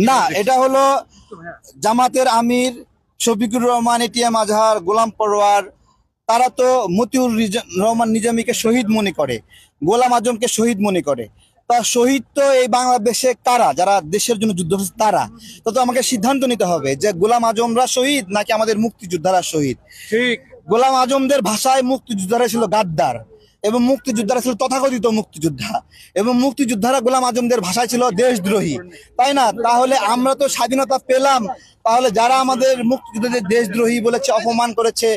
না, এটা হলো জামাতের আমির শফিকুর রহমান, এটিএম আজহার, গোলাম পরোয়ার। তারা তো মতিউর রহমান নিজামীকে শহীদ মনে করে, গোলাম আজমকে শহীদ মনে করে। তা শহীদ তো এই বাংলাদেশে কারা, যারা দেশের জন্য যুদ্ধ করছে তারা। তো আমাকে সিদ্ধান্ত নিতে হবে যে গোলাম আজমরা শহীদ নাকি আমাদের মুক্তিযোদ্ধারা শহীদ। ঠিক। গোলাম আজমদের ভাষায় মুক্তিযোদ্ধারা ছিল গাদ্দার, এবং মুক্তিযোদ্ধারা ছিল তথাকথিত মুক্তিযোদ্ধা, এবং মুক্তিযোদ্ধারা গোলাম আজমদের ভাষায় ছিল দেশদ্রোহী, তাই না? তাহলে আমরা তো স্বাধীনতা পেলাম, তাহলে যারা আমাদের মুক্তিযোদ্ধাদের দেশদ্রোহী বলেছে, অপমান করেছে,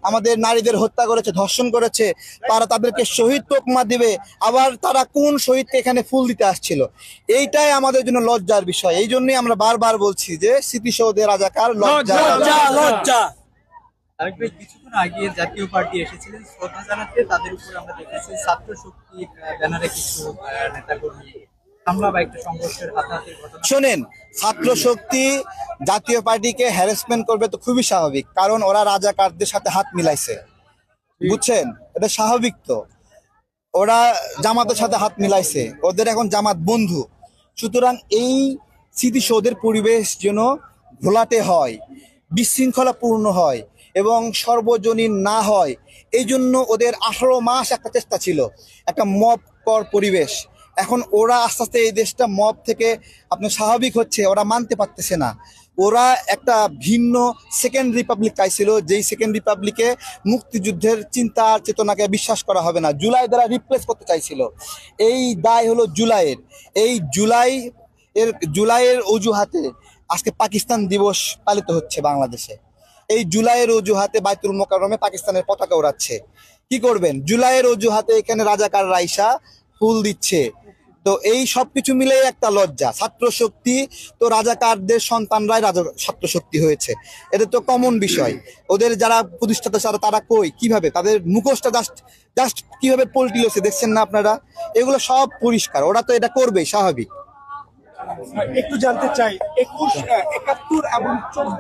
আমাদের নারীদের হত্যা করেছে, ধর্ষণ করেছে, তারা তাদেরকে শহীদ তকমা দিবে, আবার তারা কোন শহীদকে এখানে ফুল দিতে আসছিল? এইটাই আমাদের জন্য লজ্জার বিষয়। এই জন্যই আমরা বারবার বলছি যে স্মৃতিসৌধে রাজাকার, লজ্জা লজ্জা লজ্জা। আরেক ভাই, কিছুক্ষণ আগে জাতীয় পার্টি এসেছিলেন শ্রদ্ধা জানাতে, তাদের উপর আমরা দেখেছি ছাত্র শক্তি ব্যানারে কিছু নেতাকর্মী হামলা বা একটা সংঘর্ষের হাতাহাতির ঘটনা। শোনেন, ছাত্র শক্তি জাতীয় পার্টিকে হ্যারাসমেন্ট করবে তো খুবই স্বাভাবিক, কারণ ওরা রাজাকারদের সাথে হাত মিলাইছে, বুঝছেন? এটা স্বাভাবিক। তো ওরা জামাতের সাথে হাত মিলাইছে, ওদের এখন জামাত বন্ধু। সুতরাং এই স্মৃতিসৌধের পরিবেশ যেন ঘোলাটে হয়, বিশৃঙ্খলাপূর্ণ হয় এবং সর্বজনীন না হয়, এই জন্য ওদের 18 মাস একটা চেষ্টা ছিল, একটা মব কর পরিবেশ। এখন ওরা আস্তে আস্তে এই দেশটা মব থেকে আপনার স্বাভাবিক হচ্ছে, ওরা মানতে পারতেছে না। ওরা একটা ভিন্ন সেকেন্ড রিপাবলিক চাইছিল, যেই সেকেন্ড রিপাবলিকে মুক্তিযুদ্ধের চিন্তা চেতনাকে বিশ্বাস করা হবে না, জুলাই দ্বারা রিপ্লেস করতে চাইছিল। এই দায় হলো জুলাইয়ের। এই জুলাইয়ের অজুহাতে আজকে পাকিস্তান দিবস পালিত হচ্ছে বাংলাদেশে। এই জুলাইয়ের অজুহাতে বাইতুল মোকাররমে পাকিস্তানের পতাকা ওড়াচ্ছে। কি করবেন? জুলাইয়ের অজুহাতে এখানে রাজাকার রাইসা ফুল দিচ্ছে। তো এই সবকিছু মিলেই একটা লজ্জা। ছাত্র শক্তি তো রাজাকারদের সন্তানরাই ছাত্র শক্তি হয়েছে, এটা তো কমন বিষয়। ওদের যারা প্রতিষ্ঠাতা তারা কই, কিভাবে তাদের মুখোশটা জাস্ট কিভাবে পল্টি হচ্ছে দেখছেন না আপনারা? এগুলো সব পরিষ্কার, ওরা তো এটা করবেই, স্বাভাবিক। একটু জানতে চাই 21, 71 এবং 24